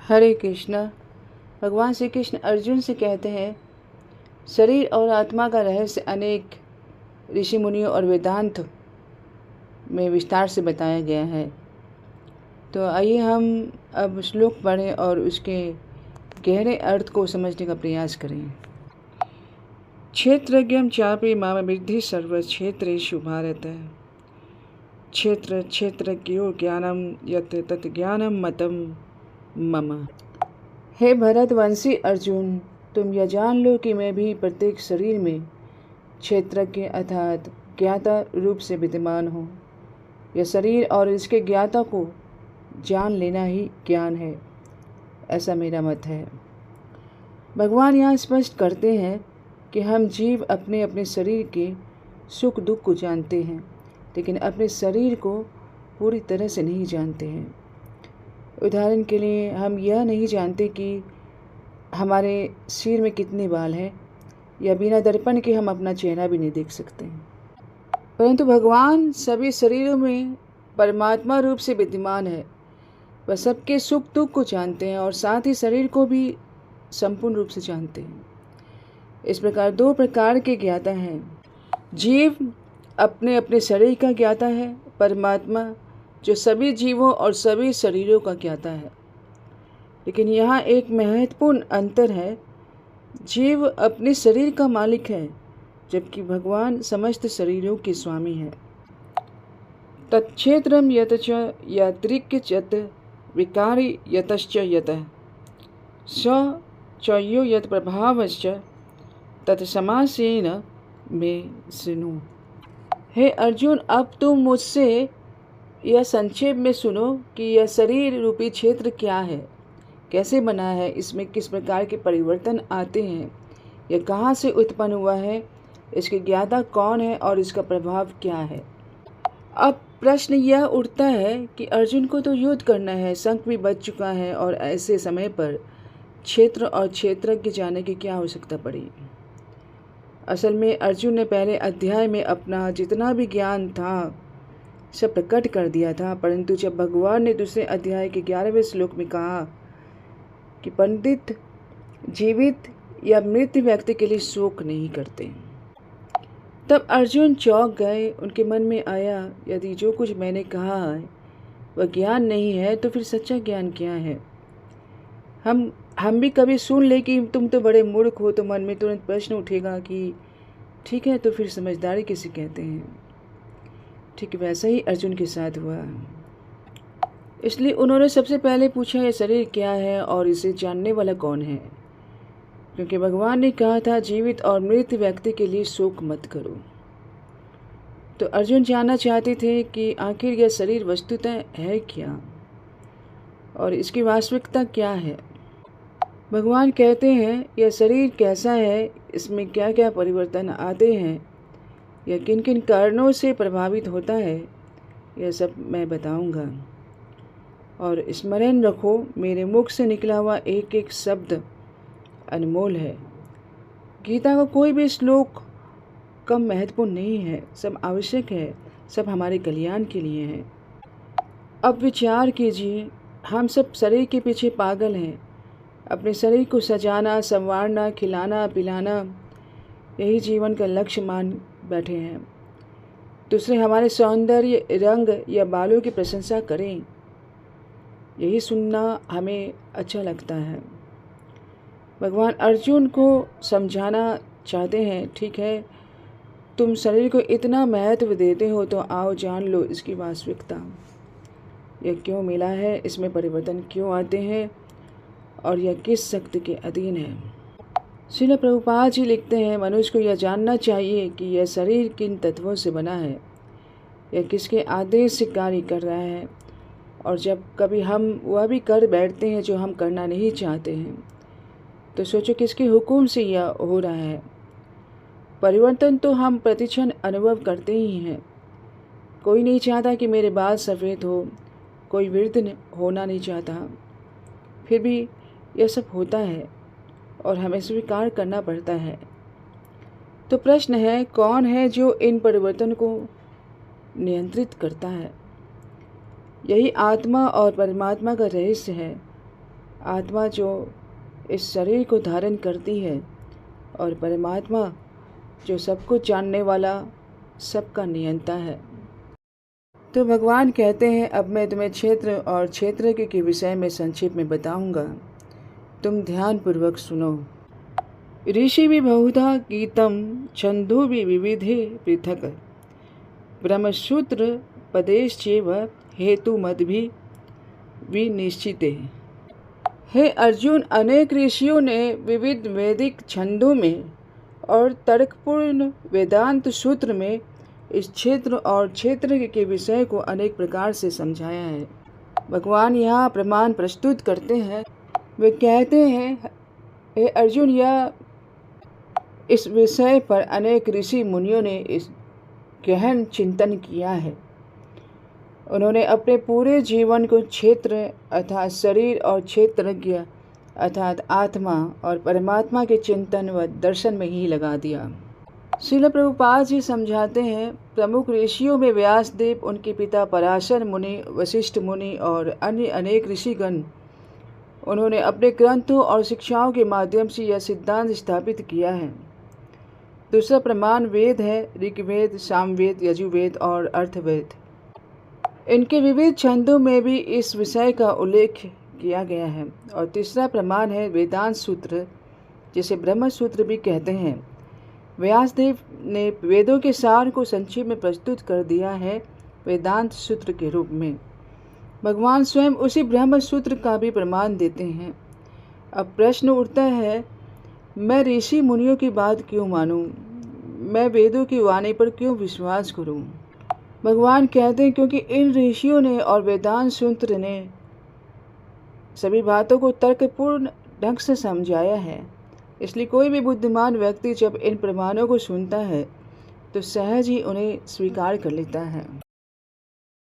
हरे कृष्णा। भगवान श्री कृष्ण अर्जुन से कहते हैं, शरीर और आत्मा का रहस्य अनेक ऋषि मुनियों और वेदांत में विस्तार से बताया गया है। तो आइए हम अब श्लोक पढ़ें और उसके गहरे अर्थ को समझने का प्रयास करें। क्षेत्रज्ञं चापि माम विद्धि सर्वक्षेत्रेषु भारत। क्षेत्र क्षेत्रज्ञो ज्ञानम यत् तत् ज्ञानम मतम मम। हे भरतवंशी अर्जुन, तुम यह जान लो कि मैं भी प्रत्येक शरीर में क्षेत्रज्ञ अर्थात ज्ञाता रूप से विद्यमान हूँ। यह शरीर और इसके ज्ञाता को जान लेना ही ज्ञान है, ऐसा मेरा मत है। भगवान यहाँ स्पष्ट करते हैं कि हम जीव अपने अपने शरीर के सुख दुख को जानते हैं, लेकिन अपने शरीर को पूरी तरह से नहीं जानते हैं। उदाहरण के लिए हम यह नहीं जानते कि हमारे सिर में कितने बाल हैं, या बिना दर्पण के हम अपना चेहरा भी नहीं देख सकते हैं। परंतु भगवान सभी शरीरों में परमात्मा रूप से विद्यमान है। वह सबके सुख दुख को जानते हैं और साथ ही शरीर को भी संपूर्ण रूप से जानते हैं। इस प्रकार दो प्रकार के ज्ञाता हैं। जीव अपने अपने शरीर का ज्ञाता है, परमात्मा जो सभी जीवों और सभी शरीरों का ज्ञाता है। लेकिन यहाँ एक महत्वपूर्ण अंतर है। जीव अपने शरीर का मालिक है, जबकि भगवान समस्त शरीरों के स्वामी हैं। तत्क्षेत्रम यत च यादृक् विकारी यतश्च यतः स चयो यत प्रभावश्च तत्समासेन में शृणु। हे अर्जुन, अब तुम मुझसे यह संक्षेप में सुनो कि यह शरीर रूपी क्षेत्र क्या है, कैसे बना है, इसमें किस प्रकार के परिवर्तन आते हैं, यह कहाँ से उत्पन्न हुआ है, इसके ज्ञाता कौन है और इसका प्रभाव क्या है। अब प्रश्न यह उठता है कि अर्जुन को तो युद्ध करना है, शंख भी बज चुका है, और ऐसे समय पर क्षेत्र और क्षेत्रज्ञ जाने की क्या आवश्यकता पड़ी। असल में अर्जुन ने पहले अध्याय में अपना जितना भी ज्ञान था सब प्रकट कर दिया था, परंतु जब भगवान ने दूसरे अध्याय के 11वें श्लोक में कहा कि पंडित जीवित या मृत व्यक्ति के लिए शोक नहीं करते, तब अर्जुन चौंक गए। उनके मन में आया, यदि जो कुछ मैंने कहा है वह ज्ञान नहीं है तो फिर सच्चा ज्ञान क्या है। हम भी कभी सुन ले कि तुम तो बड़े मूर्ख हो, तो मन में तुरंत प्रश्न उठेगा कि ठीक है, तो फिर समझदारी किसे कहते हैं। ठीक वैसा ही अर्जुन के साथ हुआ। इसलिए उन्होंने सबसे पहले पूछा, यह शरीर क्या है और इसे जानने वाला कौन है, क्योंकि भगवान ने कहा था जीवित और मृत व्यक्ति के लिए शोक मत करो। तो अर्जुन जानना चाहते थे कि आखिर यह शरीर वस्तुतः है क्या और इसकी वास्तविकता क्या है। भगवान कहते हैं, यह शरीर कैसा है, इसमें क्या क्या परिवर्तन आते हैं, यह किन किन कारणों से प्रभावित होता है, यह सब मैं बताऊंगा। और स्मरण रखो, मेरे मुख से निकला हुआ एक एक शब्द अनमोल है। गीता का कोई भी श्लोक कम महत्वपूर्ण नहीं है, सब आवश्यक है, सब हमारे कल्याण के लिए है। अब विचार कीजिए, हम सब शरीर के पीछे पागल हैं। अपने शरीर को सजाना, संवारना, खिलाना पिलाना, यही जीवन का लक्ष्य मान बैठे हैं। दूसरे हमारे सौंदर्य, रंग या बालों की प्रशंसा करें, यही सुनना हमें अच्छा लगता है। भगवान अर्जुन को समझाना चाहते हैं, ठीक है, तुम शरीर को इतना महत्व देते हो तो आओ जान लो इसकी वास्तविकता। यह क्यों मिला है, इसमें परिवर्तन क्यों आते हैं और यह किस शक्ति के अधीन है। श्रील प्रभुपाद जी लिखते हैं, मनुष्य को यह जानना चाहिए कि यह शरीर किन तत्वों से बना है, यह किसके आदेश से कार्य कर रहा है, और जब कभी हम वह भी कर बैठते हैं जो हम करना नहीं चाहते हैं, तो सोचो किसके हुक्म से यह हो रहा है। परिवर्तन तो हम प्रतिक्षण अनुभव करते ही हैं। कोई नहीं चाहता कि मेरे बाल सफ़ेद हो, कोई वृद्ध होना नहीं चाहता, फिर भी यह सब होता है और हमें स्वीकार करना पड़ता है। तो प्रश्न है, कौन है जो इन परिवर्तन को नियंत्रित करता है। यही आत्मा और परमात्मा का रहस्य है। आत्मा जो इस शरीर को धारण करती है और परमात्मा जो सब कुछ जानने वाला, सबका नियंता है। तो भगवान कहते हैं, अब मैं तुम्हें क्षेत्र और क्षेत्र के विषय में संक्षेप में बताऊंगा, तुम ध्यानपूर्वक सुनो। ऋषि भी बहुधा गीतम छंदो भी विविधे पृथक ब्रह्मसूत्र पदेश्चैव हेतु मद भी विनिश्चिते। हे अर्जुन, अनेक ऋषियों ने विविध वैदिक छंदों में और तर्कपूर्ण वेदांत सूत्र में इस क्षेत्र और क्षेत्र के विषय को अनेक प्रकार से समझाया है। भगवान यहाँ प्रमाण प्रस्तुत करते हैं। वे कहते हैं, हे अर्जुन, यह इस विषय पर अनेक ऋषि मुनियों ने इस गहन चिंतन किया है। उन्होंने अपने पूरे जीवन को क्षेत्र अर्थात शरीर और क्षेत्रज्ञ अर्थात आत्मा और परमात्मा के चिंतन व दर्शन में ही लगा दिया। श्रील प्रभुपाद जी समझाते हैं, प्रमुख ऋषियों में व्यासदेव, उनके पिता पराशर मुनि, वशिष्ठ मुनि और अन्य अनेक ऋषिगण, उन्होंने अपने ग्रंथों और शिक्षाओं के माध्यम से यह सिद्धांत स्थापित किया है। दूसरा प्रमाण वेद है, ऋग्वेद, सामवेद, यजुर्वेद और अर्थवेद। इनके विविध छंदों में भी इस विषय का उल्लेख किया गया है। और तीसरा प्रमाण है वेदांत सूत्र, जिसे ब्रह्म सूत्र भी कहते हैं। व्यासदेव ने वेदों के सार को संक्षेप में प्रस्तुत कर दिया है वेदांत सूत्र के रूप में। भगवान स्वयं उसी ब्रह्म सूत्र का भी प्रमाण देते हैं। अब प्रश्न उठता है, मैं ऋषि मुनियों की बात क्यों मानूं? मैं वेदों की वाणी पर क्यों विश्वास करूं? भगवान कहते हैं, क्योंकि इन ऋषियों ने और वेदांत सूत्र ने सभी बातों को तर्कपूर्ण ढंग से समझाया है। इसलिए कोई भी बुद्धिमान व्यक्ति जब इन प्रमाणों को सुनता है तो सहज ही उन्हें स्वीकार कर लेता है।